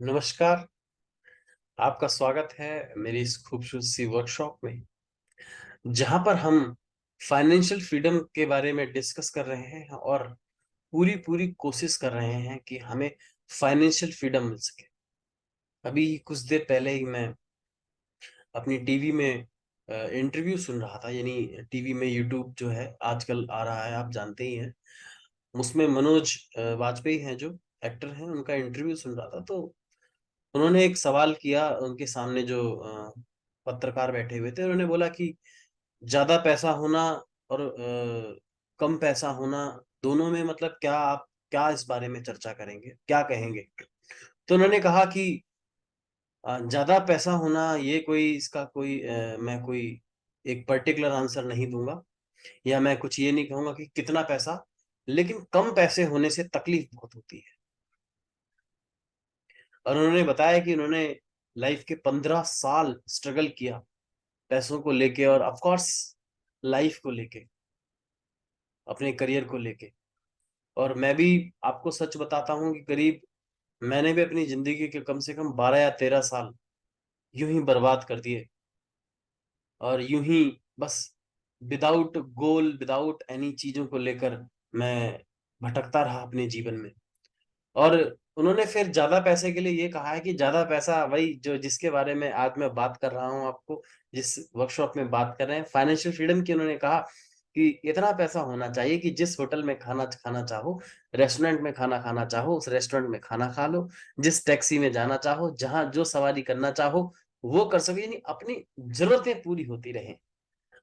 नमस्कार, आपका स्वागत है मेरी इस खूबसूरत सी वर्कशॉप में, जहाँ पर हम फाइनेंशियल फ्रीडम के बारे में डिस्कस कर रहे हैं और पूरी-पूरी कोशिश कर रहे हैं कि हमें फाइनेंशियल फ्रीडम मिल सके। अभी कुछ देर पहले ही मैं अपनी टीवी में इंटरव्यू सुन रहा था, यानी टीवी में यूट्यूब जो है आजकल आ रहा है, आप जानते ही हैं। उसमें मनोज वाजपेयी हैं जो एक्टर हैं, उनका इंटरव्यू सुन रहा था, तो उन्होंने एक सवाल किया, उनके सामने जो पत्रकार बैठे हुए थे, उन्होंने बोला कि ज़्यादा पैसा होना और कम पैसा होना, दोनों में मतलब क्या आप क्या इस बारे में चर्चा करेंगे? क्या कहेंगे? तो उन्होंने कहा कि ज़्यादा पैसा होना ये कोई इसका कोई मैं कोई एक पर्टिकुलर आंसर नहीं दूँगा या मैं कुछ ये नहीं कहूँगा कि कितना पैसा, लेकिन कम पैसे होने से तकलीफ बहुत होती है। और उन्होंने बताया कि उन्होंने लाइफ़ के 15 साल स्ट्रगल किया, पैसों को लेके और ऑफ़ कोर्स लाइफ़ को लेके, अपने करियर को लेके। और मैं भी आपको सच बताता हूँ कि करीब मैंने भी अपनी ज़िंदगी के कम से कम 12 या 13 साल यूँ ही बर्बाद कर दिए और यूँ ही बस विदाउट गोल, विदाउट एनी चीज़ों को लेकर मैं भटकता रहा अपने जीवन में। और उन्होंने फिर ज़्यादा पैसे के लिए ये कहा है कि ज़्यादा पैसा वही जो जिसके बारे में आज मैं बात कर रहा हूँ आपको, जिस वर्कशॉप में बात कर रहे हैं, फाइनेंशियल फ्रीडम की उन्होंने कहा कि इतना पैसा होना चाहिए कि जिस होटल में खाना खाना चाहो, रेस्टोरेंट में खाना खाना चाहो, उस रेस्टोरेंट में खाना खा लो, जिस टैक्सी में जाना चाहो, जहाँ जो सवारी करना चाहो, वो कर सको, यानी अपनी ज़रूरतें पूरी होती रहें।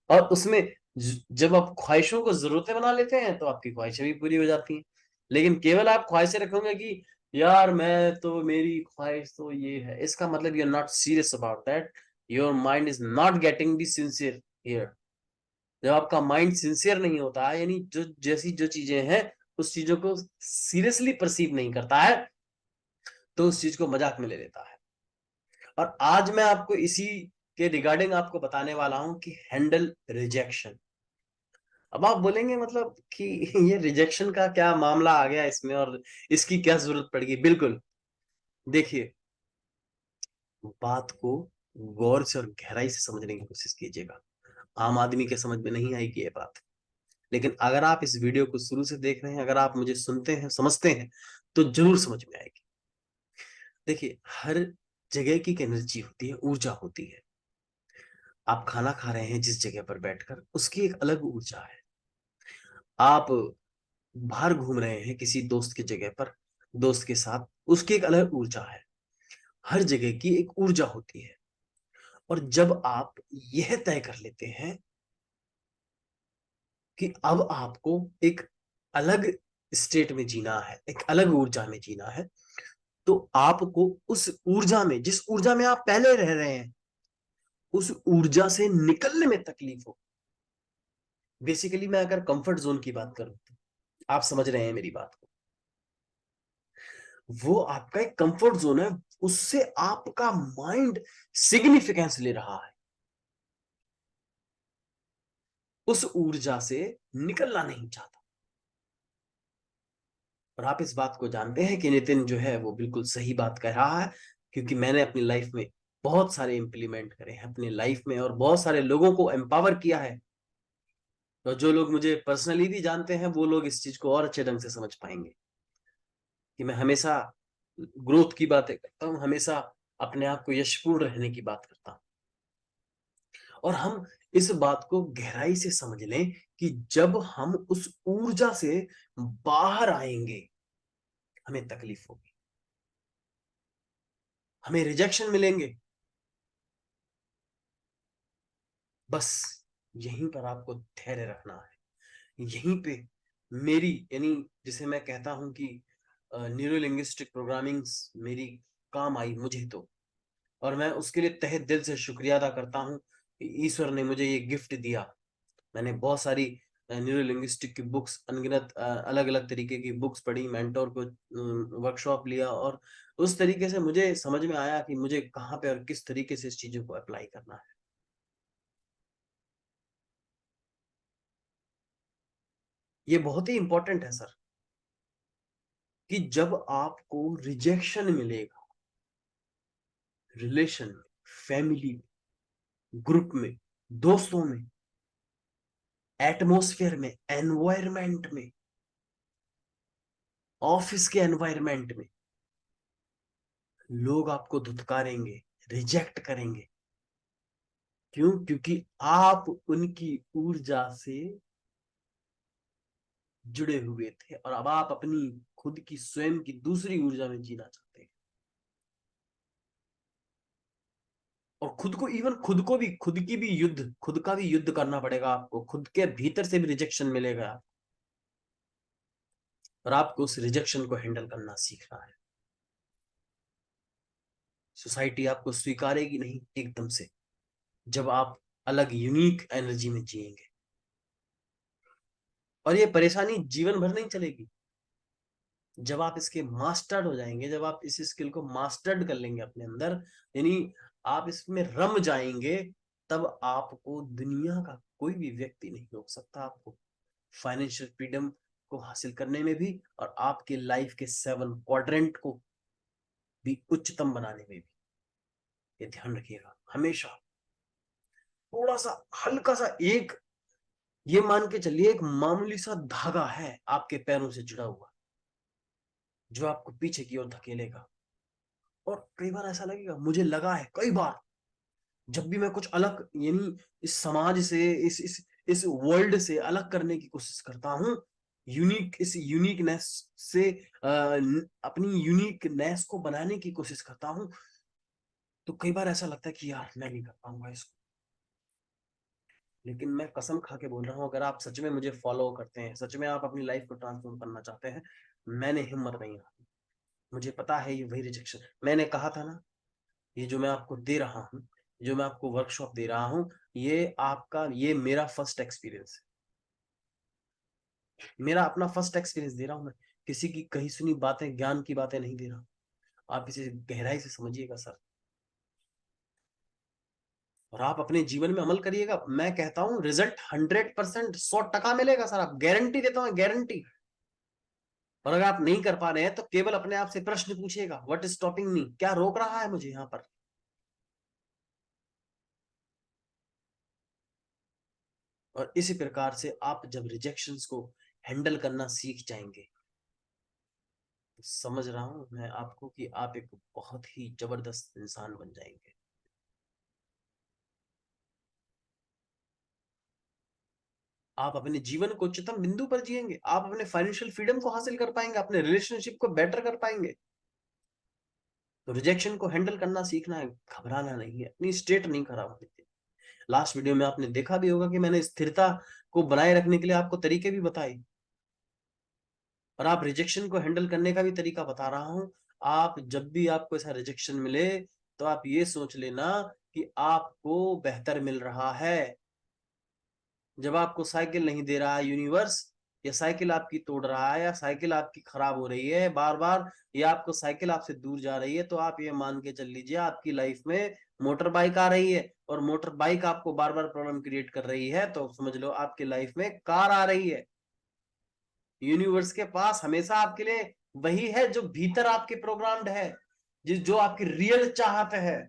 और उसमें जब आप ख्वाहिशों को ज़रूरतें बना लेते हैं, तो आपकी ख्वाहिशें भी पूरी हो जाती हैं। लेकिन केवल आप ख्वाहिशें रखोगे कि यार मैं तो मेरी ख्वाहिश तो ये है, इसका मतलब you are not serious about that, your mind is not getting the sincere here. जब आपका माइंड सिंसियर नहीं होता है, यानी जो जैसी जो चीज़ें हैं, उस चीज़ों को सीरियसली परसीव नहीं करता है, तो उस चीज़ को मज़ाक में ले लेता है। और आज मैं आपको इसी के रिगार्डिंग आपको बताने वाला हूँ कि हैंडल रिजेक्शन। अब आप बोलेंगे मतलब कि ये रिजेक्शन का क्या मामला आ गया इसमें और इसकी क्या ज़रूरत पड़ गई? बिल्कुल, देखिए, बात को गौर से और गहराई से समझने की कोशिश कीजिएगा। आम आदमी के समझ में नहीं आएगी ये बात। लेकिन अगर आप इस वीडियो को शुरू से देख रहे हैं, अगर आप मुझे सुनते हैं, समझते हैं, तो ज़रूर समझ में आएगी। देखिए, हर जगह की एक एनर्जी होती है, ऊर्जा होती है। आप खाना खा रहे हैं जिस जगह पर बैठकर, उसकी एक अलग ऊर्जा है। आप बाहर घूम रहे हैं किसी दोस्त की जगह पर, दोस्त के साथ, उसकी एक अलग ऊर्जा है। हर जगह की एक ऊर्जा होती है और जब आप यह तय कर लेते हैं कि अब आपको एक अलग स्टेट में जीना है, एक अलग ऊर्जा में जीना है, तो आपको उस ऊर्जा में जिस ऊर्जा में आप पहले रह रहे हैं, उस ऊर्जा से निकलने में तकलीफ हो। बेसिकली मैं अगर कंफर्ट ज़ोन की बात करूँ, तो आप समझ रहे हैं मेरी बात को। वो आपका एक कंफर्ट ज़ोन है, उससे आपका माइंड सिग्निफिकेंस ले रहा है। उस ऊर्जा से निकलना नहीं चाहता। और आप इस बात को जानते हैं कि नितिन जो है वो बिल्कुल सही बात कह रहा है, क्योंकि मैंने अपनी लाइफ में बहुत सारे इम्प्लीमेंट करे हैं अपनी लाइफ में और बहुत सारे लोगों को एम्पावर किया है। और जो लोग मुझे पर्सनली भी जानते हैं, वो लोग इस चीज़ को और अच्छे ढंग से समझ पाएँगे कि मैं हमेशा ग्रोथ की बातें करता हूँ, हमेशा अपने आप को यशपूर्ण रहने की बात करता हूँ। और हम इस बात को गहराई से समझ लें कि जब हम उस ऊर्जा से बाहर आएँगे, हमें तकलीफ होगी, हमें रिजेक्शन मिलेंगे। बस यहीं पर आपको धैर्य रखना है। यहीं पे मेरी यानी जिसे मैं कहता हूँ कि न्यूरो लिंग्विस्टिक प्रोग्रामिंग्स मेरी काम आई मुझे तो। और मैं उसके लिए तहे दिल से शुक्रिया अदा करता हूँ कि ईश्वर ने मुझे ये गिफ्ट दिया। मैंने बहुत सारी न्यूरो लिंग्विस्टिक की बुक्स अनगिनत अलग-अलग तरीके की बुक्स पढ़ी, मेंटर को वर्कशॉप लिया और उस तरीके से मुझे समझ में आया कि मुझे कहाँ पे और किस तरीके से इस चीज़ों को अप्लाई करना है। ये बहुत ही इम्पोर्टेंट है सर, कि जब आपको रिजेक्शन मिलेगा, रिलेशन में, फैमिली में, ग्रुप में, दोस्तों में, एटमॉस्फेयर में, एनवायरमेंट में, ऑफिस के एनवायरमेंट में लोग आपको धुतकारेंगे, रिजेक्ट करेंगे। क्यों? क्योंकि आप उनकी ऊर्जा से जुड़े हुए थे और अब आप अपनी खुद की स्वयं की दूसरी ऊर्जा में जीना चाहते हैं। और खुद को, इवन खुद को भी, खुद की भी युद्ध, खुद का भी युद्ध करना पड़ेगा आपको, खुद के भीतर से भी रिजेक्शन मिलेगा और आपको उस रिजेक्शन को हैंडल करना सीखना है। सोसाइटी आपको स्वीकारेगी नहीं एकदम से, जब आप अलग यूनिक एनर्जी में जिएंगे। और ये परेशानी जीवन भर नहीं चलेगी। जब आप इसके मास्टर्ड हो जाएंगे, जब आप इस स्किल को मास्टर्ड कर लेंगे अपने अंदर, यानी आप इसमें रम जाएंगे, तब आपको दुनिया का कोई भी व्यक्ति नहीं रोक सकता आपको फाइनेंशियल फ्रीडम को हासिल करने में भी, और आपके लाइफ के 7 क्वाड्रेंट को भी उच्चतम बनाने में भी। ये ध्यान रखिएगा हमेशा। थोड़ा सा हल्का सा एक, ये मान के चलिए एक मामूली सा धागा है आपके पैरों से जुड़ा हुआ, जो आपको पीछे की ओर धकेलेगा। और कई बार ऐसा लगेगा, मुझे लगा है कई बार, जब भी मैं कुछ अलग, यानी इस समाज से, इस वर्ल्ड से अलग करने की कोशिश करता हूँ, यूनिक, इस यूनिकनेस से अपनी यूनिकनेस को बनाने की कोशिश करता हूँ, तो कई बार ऐसा लगता है कि यार मैं नहीं कर पाऊंगा इसको। लेकिन मैं कसम खा के बोल रहा हूँ, अगर आप सच में मुझे फॉलो करते हैं, सच में आप अपनी लाइफ को ट्रांसफॉर्म करना चाहते हैं, मैंने हिम्मत नहीं हारी। मुझे पता है ये वही रिजेक्शन, मैंने कहा था ना, ये जो मैं आपको दे रहा हूँ, जो मैं आपको वर्कशॉप दे रहा हूँ, ये आपका, ये मेरा फर्स्ट एक्सपीरियंस है, मेरा अपना फर्स्ट एक्सपीरियंस दे रहा हूँ मैं। किसी की कही सुनी बातें, ज्ञान की बातें नहीं दे रहा। आप इसे गहराई से समझिएगा सर, और आप अपने जीवन में अमल करिएगा। मैं कहता हूँ रिजल्ट 100%, 100% मिलेगा सर, आप गारंटी देता हूँ, गारंटी। और अगर आप नहीं कर पा रहे हैं तो केवल अपने आप से प्रश्न पूछिएगा, व्हाट इज स्टॉपिंग मी, क्या रोक रहा है मुझे यहाँ पर। और इसी प्रकार से आप जब रिजेक्शंस को हैंडल करना सीख जाएंगे, तो समझ रहा हूं मैं आपको कि आप एक बहुत ही जबरदस्त इंसान बन जाएंगे। आप अपने जीवन को उच्चतम बिंदु पर जिएंगे, आप अपने फाइनेंशियल फ्रीडम को हासिल कर पाएंगे, अपने रिलेशनशिप को बेटर कर पाएंगे। तो रिजेक्शन को हैंडल करना सीखना है, घबराना नहीं है, अपनी स्टेट नहीं खराब होनी चाहिए। लास्ट वीडियो में आपने देखा भी होगा कि मैंने स्थिरता को बनाए रखने के लिए आपको तरीके भी बताए, और आप रिजेक्शन को हैंडल करने का भी तरीका बता रहा हूं। आप जब भी आपको ऐसा रिजेक्शन मिले, तो आप ये सोच लेना कि आपको बेहतर मिल रहा है। जब आपको साइकिल नहीं दे रहा है यूनिवर्स, या साइकिल आपकी तोड़ रहा है, या साइकिल आपकी खराब हो रही है बार बार, या आपको साइकिल आपसे दूर जा रही है, तो आप ये मान के चल लीजिए आपकी लाइफ में मोटर बाइक आ रही है, और मोटर बाइक आपको बार बार प्रॉब्लम क्रिएट कर रही है, तो समझ लो आपकी लाइफ में कार आ रही है। यूनिवर्स के पास हमेशा आपके लिए वही है जो भीतर आपके प्रोग्राम्ड है, जो आपकी रियल चाहत है,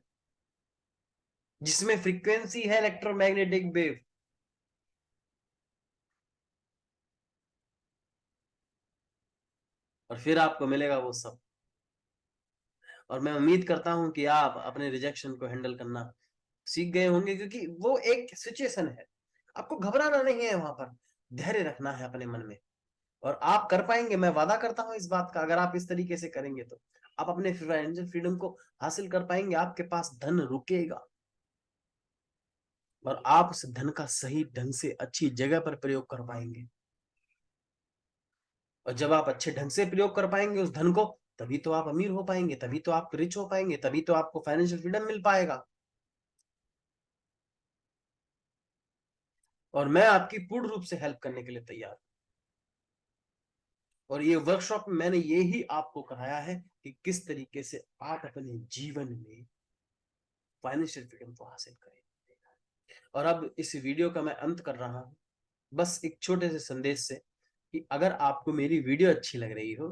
जिसमें फ्रीक्वेंसी है इलेक्ट्रोमैग्नेटिक वेव। और फिर आपको मिलेगा वो सब। और मैं उम्मीद करता हूं कि आप अपने रिजेक्शन को हैंडल करना सीख गए होंगे, क्योंकि वो एक सिचुएशन है, आपको घबराना नहीं है वहां पर, धैर्य रखना है अपने मन में। और आप कर पाएंगे, मैं वादा करता हूं इस बात का, अगर आप इस तरीके से करेंगे तो आप अपने फाइनेंशियल फ्रीडम को हासिल कर पाएंगे, आपके पास धन रुकेगा, और आप उस धन का सही ढंग से अच्छी जगह पर प्रयोग कर पाएंगे। और जब आप अच्छे ढंग से प्रयोग कर पाएंगे उस धन को, तभी तो आप अमीर हो पाएंगे, तभी तो आप रिच हो पाएंगे, तभी तो आपको फाइनेंशियल फ्रीडम मिल पाएगा। और मैं आपकी पूर्ण रूप से हेल्प करने के लिए तैयार हूं। और ये वर्कशॉप में मैंने ये ही आपको कराया है कि किस तरीके से आप अपने जीवन में फाइनेंशियल फ्रीडम को हासिल करें। और अब इस वीडियो का मैं अंत कर रहा हूं, बस एक छोटे से संदेश से, कि अगर आपको मेरी वीडियो अच्छी लग रही हो,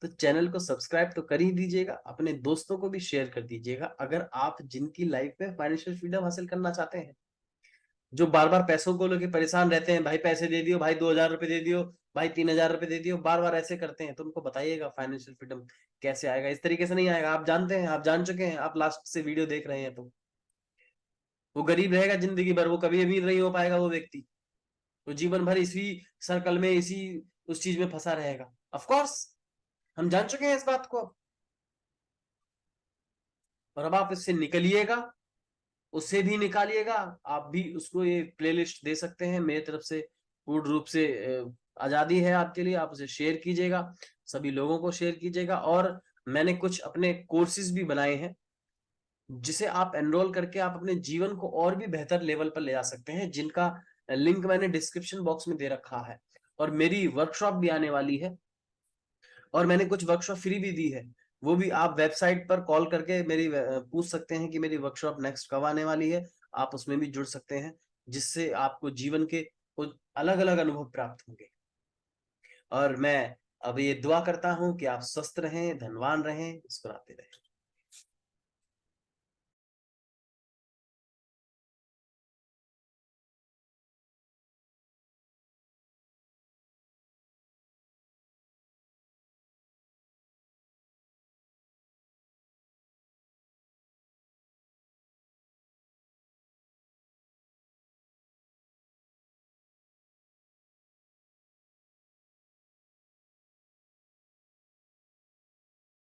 तो चैनल को सब्सक्राइब तो कर ही दीजिएगा, अपने दोस्तों को भी शेयर कर दीजिएगा अगर आप जिनकी लाइफ में फाइनेंशियल फ्रीडम हासिल करना चाहते हैं, जो बार बार पैसों को लेकर परेशान रहते हैं, भाई पैसे दे दियो, भाई 2,000 रुपए दे दियो, भाई 3,000 रुपए दे दियो, बार बार ऐसे करते हैं, तो उनको बताइएगा फाइनेंशियल फ्रीडम कैसे आएगा। इस तरीके से नहीं आएगा, आप जानते हैं, आप जान चुके हैं, आप लास्ट से वीडियो देख रहे हैं। तो वो गरीब रहेगा जिंदगी भर, वो कभी अमीर नहीं हो पाएगा वो व्यक्ति, वो जीवन भर इसी सर्कल में, इसी उस चीज में फंसा रहेगा। ऑफ कोर्स हम जान चुके हैं इस बात को अब, और अब आप इससे निकलिएगा, उससे भी निकालिएगा। आप भी उसको ये प्लेलिस्ट दे सकते हैं, मेरी तरफ से पूर्ण रूप से आजादी है आपके लिए, आप उसे शेयर कीजिएगा, सभी लोगों को शेयर कीजिएगा। और मैंने कुछ अपने कोर्सेज भी बनाए हैं जिसे आप एनरोल करके आप अपने जीवन को और भी बेहतर लेवल पर ले जा सकते हैं, जिनका लिंक मैंने डिस्क्रिप्शन बॉक्स में दे रखा है। और मेरी वर्कशॉप भी आने वाली है, और मैंने कुछ वर्कशॉप फ्री भी दी है, वो भी आप वेबसाइट पर कॉल करके मेरी पूछ सकते हैं कि मेरी वर्कशॉप नेक्स्ट कब आने वाली है। आप उसमें भी जुड़ सकते हैं, जिससे आपको जीवन के कुछ अलग अलग अनुभव प्राप्त होंगे। और मैं अब ये दुआ करता हूं कि आप स्वस्थ रहें, धनवान रहें, मुस्कुराते रहें।